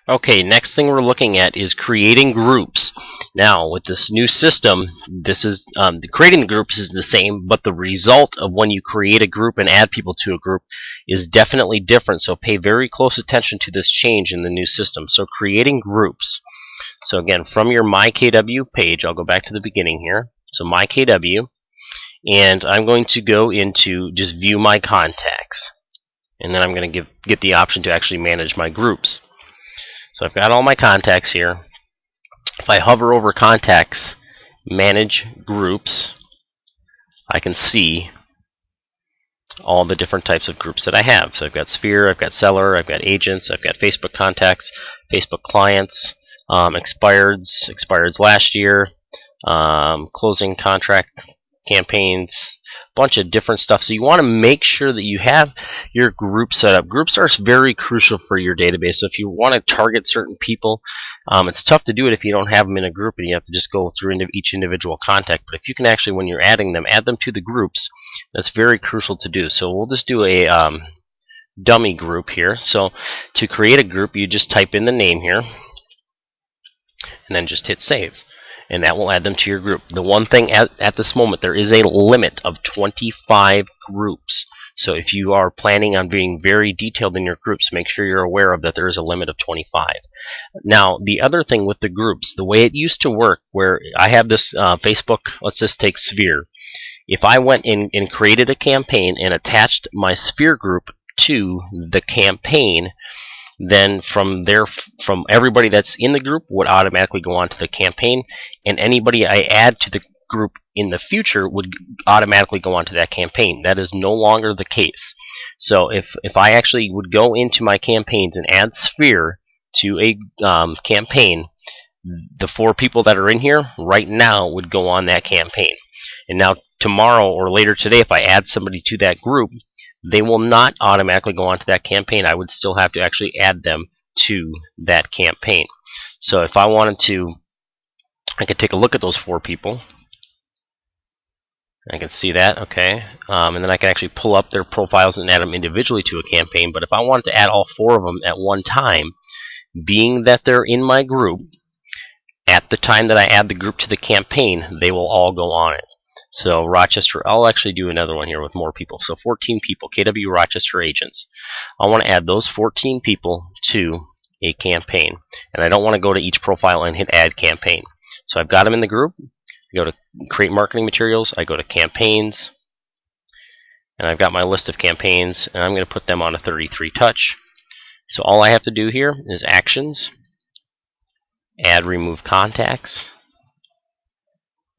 Okay, next thing we're looking at is creating groups. Now, with this new system, this is creating the groups is the same, but the result of when you create a group and add people to a group is definitely different. So pay very close attention to this change in the new system. So creating groups. So again, from your MyKW page, I'll go back to the beginning here. So MyKW, and I'm going to go into just view my contacts, and then I'm going to get the option to actually manage my groups. So I've got all my contacts here. If I hover over contacts, manage groups, I can see all the different types of groups that I have. So I've got Sphere, I've got Seller, I've got Agents, I've got Facebook contacts, Facebook clients, expireds last year, closing contract campaigns, bunch of different stuff. So you want to make sure that you have your group set up. Groups are very crucial for your database. So if you want to target certain people, it's tough to do it if you don't have them in a group and you have to just go through each individual contact. But if you can actually, when you're adding them, add them to the groups, that's very crucial to do. So we'll just do a dummy group here. So to create a group, you just type in the name here and then just hit save, and that will add them to your group. The one thing at this moment, there is a limit of 25 groups. So if you are planning on being very detailed in your groups, make sure you're aware of that there is a limit of 25. Now, the other thing with the groups, the way it used to work, where I have this Facebook, let's just take Sphere. If I went in and created a campaign and attached my Sphere group to the campaign, then from everybody that's in the group would automatically go on to the campaign, and anybody I add to the group in the future would automatically go on to that campaign. That is no longer the case. So if I actually would go into my campaigns and add Sphere to a campaign, the 4 people that are in here right now would go on that campaign. And now tomorrow or later today, if I add somebody to that group, they will not automatically go onto that campaign. I would still have to actually add them to that campaign. So if I wanted to, I could take a look at those 4 people. I can see that, okay. And then I can actually pull up their profiles and add them individually to a campaign. But if I wanted to add all 4 of them at one time, being that they're in my group, at the time that I add the group to the campaign, they will all go on it. So Rochester, I'll actually do another one here with more people. So 14 people, KW Rochester Agents. I want to add those 14 people to a campaign. And I don't want to go to each profile and hit add campaign. So I've got them in the group. I go to create marketing materials. I go to campaigns. And I've got my list of campaigns. And I'm going to put them on a 33 touch. So all I have to do here is actions, add remove contacts.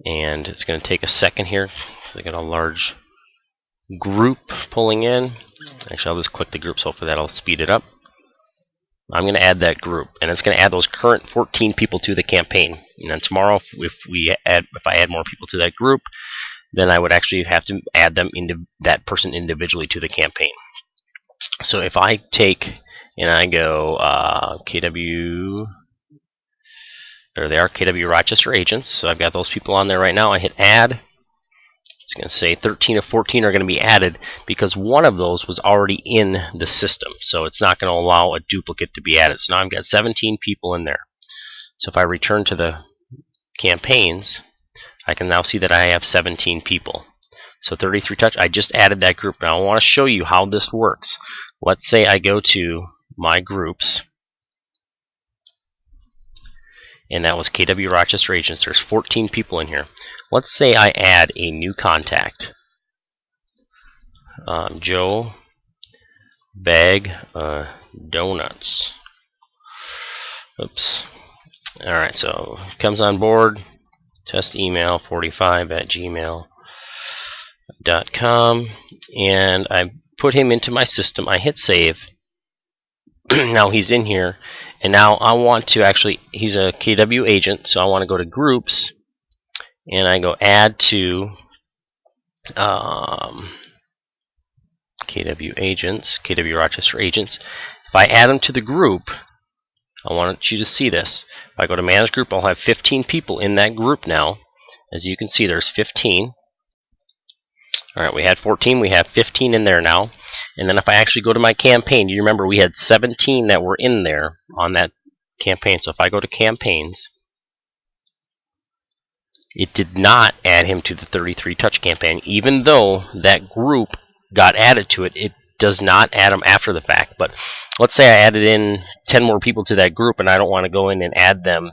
And it's going to take a second here because I got a large group pulling in. Actually, I'll just click the group, so hopefully that'll speed it up. I'm going to add that group, and it's going to add those current 14 people to the campaign. And then tomorrow, if I add more people to that group, then I would actually have to add them into that person individually to the campaign. So if I take and I go KW. There they are, KW Rochester Agents. So I've got those people on there right now. I hit add. It's going to say 13 of 14 are going to be added because one of those was already in the system. So it's not going to allow a duplicate to be added. So now I've got 17 people in there. So if I return to the campaigns, I can now see that I have 17 people. So 33 touch, I just added that group. Now I want to show you how this works. Let's say I go to my groups. And that was KW Rochester Agents. There's 14 people in here. Let's say I add a new contact. Joe Bag Donuts. Oops. Alright, so comes on board. Test email 45@gmail.com. And I put him into my system. I hit save. Now he's in here. And now I want to actually, he's a KW agent, so I want to go to groups, and I go add to KW agents, KW Rochester Agents. If I add them to the group, I want you to see this. If I go to manage group, I'll have 15 people in that group now. As you can see, there's 15. Alright, we had 14, we have 15 in there now. And then if I actually go to my campaign, you remember we had 17 that were in there on that campaign. So if I go to campaigns, it did not add him to the 33 touch campaign, even though that group got added to it. It does not add them after the fact. But let's say I added in 10 more people to that group and I don't want to go in and add them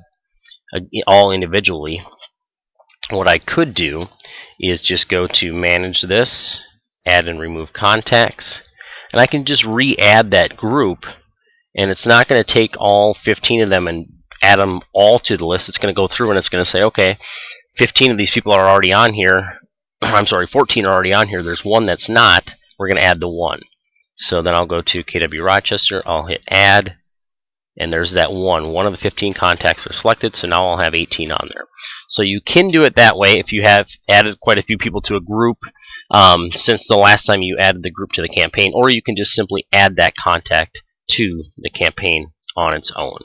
all individually. What I could do is just go to manage this, add and remove contacts, and I can just re-add that group, and it's not going to take all 15 of them and add them all to the list. It's going to go through and it's going to say, okay, 15 of these people are already on here. I'm sorry, 14 are already on here. There's one that's not. We're going to add the one. So then I'll go to KW Rochester, I'll hit add, and there's that one. One of the 15 contacts are selected, so now I'll have 18 on there. So you can do it that way if you have added quite a few people to a group since the last time you added the group to the campaign, or you can just simply add that contact to the campaign on its own.